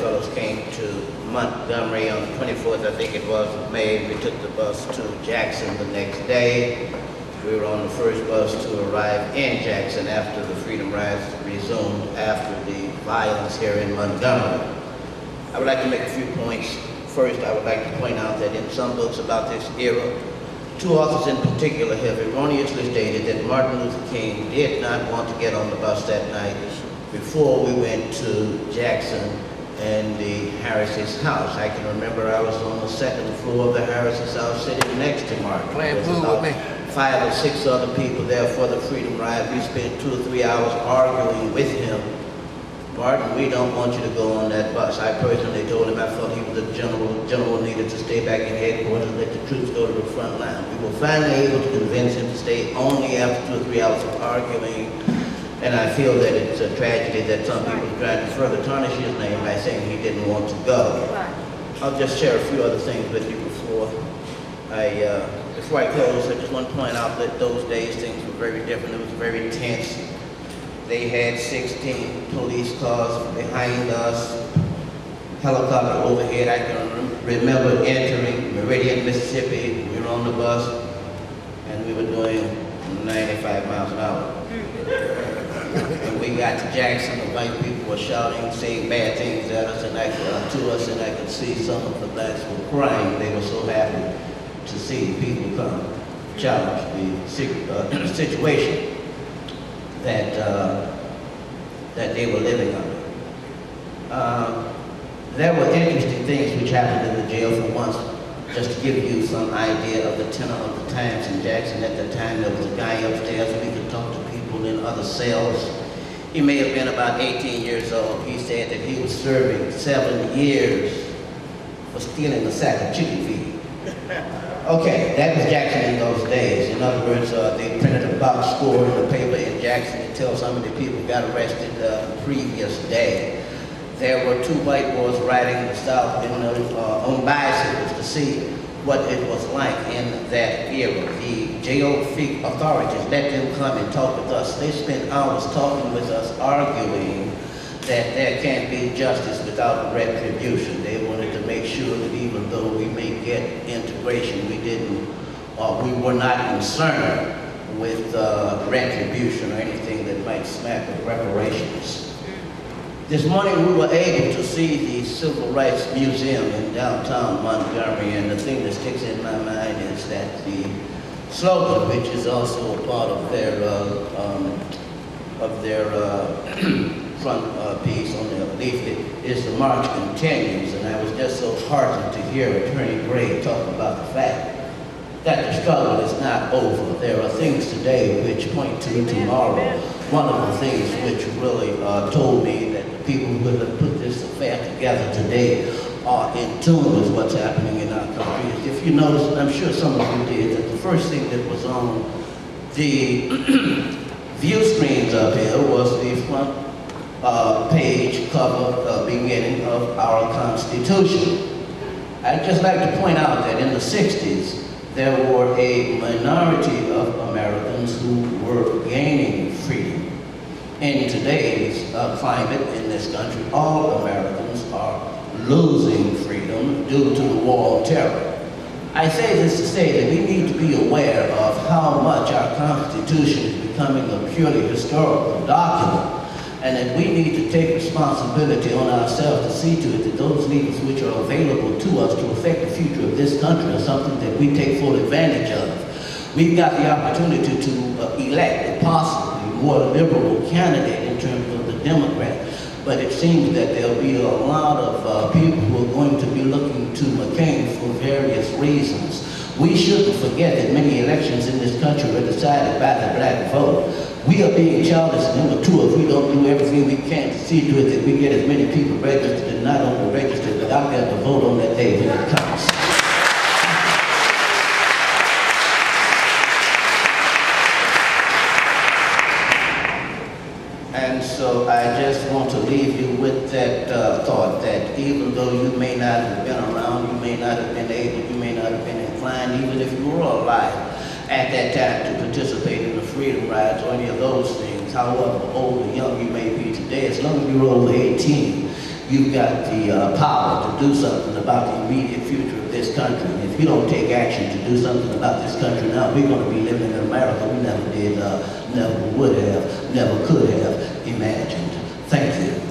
fellows came to Montgomery on the 24th, I think it was, of May. We took the bus to Jackson the next day. We were on the first bus to arrive in Jackson after the Freedom Rides resumed after the violence here in Montgomery. I would like to make a few points. First, I would like to point out that in some books about this era, two authors in particular have erroneously stated that Martin Luther King did not want to get on the bus that night before we went to Jackson and the Harris's house. I can remember I was on the second floor of the Harris's house sitting next to Martin. Playing pool with me. 5 or 6 other people there for the Freedom Ride. We spent 2 or 3 hours arguing with him. Martin, we don't want you to go on that bus. I personally told him I thought he was a general needed to stay back in headquarters and let the troops go to the front line. We were finally able to convince him to stay only after 2 or 3 hours of arguing. And I feel that it's a tragedy that some people tried to further tarnish his name by saying he didn't want to go. I'll just share a few other things with you before I close. I just want to point out that those days things were very different. It was very tense. They had 16 police cars behind us, helicopter overhead. I can remember entering Meridian, Mississippi. We were on the bus and we were doing 95 miles an hour. When we got to Jackson, the white people were shouting, saying bad things at us, and I could see some of the blacks were crying. They were so happy to see people come challenge the situation that they were living under. There were interesting things which happened in the jail. For once, just to give you some idea of the tenor of the times in Jackson at the time, there was a guy upstairs where we could talk to people in other cells. He may have been about 18 years old. He said that he was serving 7 years for stealing a sack of chicken feed. Okay, that was Jackson in those days. In other words, they printed a box score in the paper in Jackson to tell some of the people who got arrested the previous day. There were 2 white boys riding the south on bicycles to see what it was like in that era. The jail authorities let them come and talk with us. They spent hours talking with us, arguing that there can't be justice without retribution. They wanted to make sure that even though we may get integration, we were not concerned with retribution or anything that might smack of reparations. This morning we were able to see the Civil Rights Museum in downtown Montgomery, and the thing that sticks in my mind is that the slogan, which is also a part of their front piece on their leaflet, is "The March Continues." And I was just so heartened to hear Attorney Gray talk about the fact that the struggle is not over. There are things today which point to tomorrow. One of the things which really told me that the people who have put this affair together today are in tune with what's happening in our country. If you notice, I'm sure some of you did, that the first thing that was on the view screens up here was the front page cover beginning of our Constitution. I'd just like to point out that in the 60s, there were a minority of Americans who were gaining freedom. In today's climate in this country, all Americans are losing freedom due to the war on terror. I say this to say that we need to be aware of how much our Constitution is becoming a purely historical document, and that we need to take responsibility on ourselves to see to it that those levers which are available to us to affect the future of this country are something that we take full advantage of. We've got the opportunity to elect a possibly more liberal candidate in terms of the Democrat, but it seems that there'll be a lot of people who are going to be looking to McCain for various reasons. We shouldn't forget that many elections in this country are decided by the black vote. We are being childish, number 2, if we don't do everything we can to see to it that we get as many people registered and not only registered, but out there to vote on that day when it comes. And so I just want to leave you with that thought that even though you may not have been around, you may not have been able, you may not have been inclined, even if you were alive at that time, to participate in the Freedom Rides or any of those things, however old or young you may be today, as long as you're over 18, You've got the power to do something about the immediate future of this country. And if you don't take action to do something about this country now, we're going to be living in America we never did, never would have, never could have imagined. Thank you.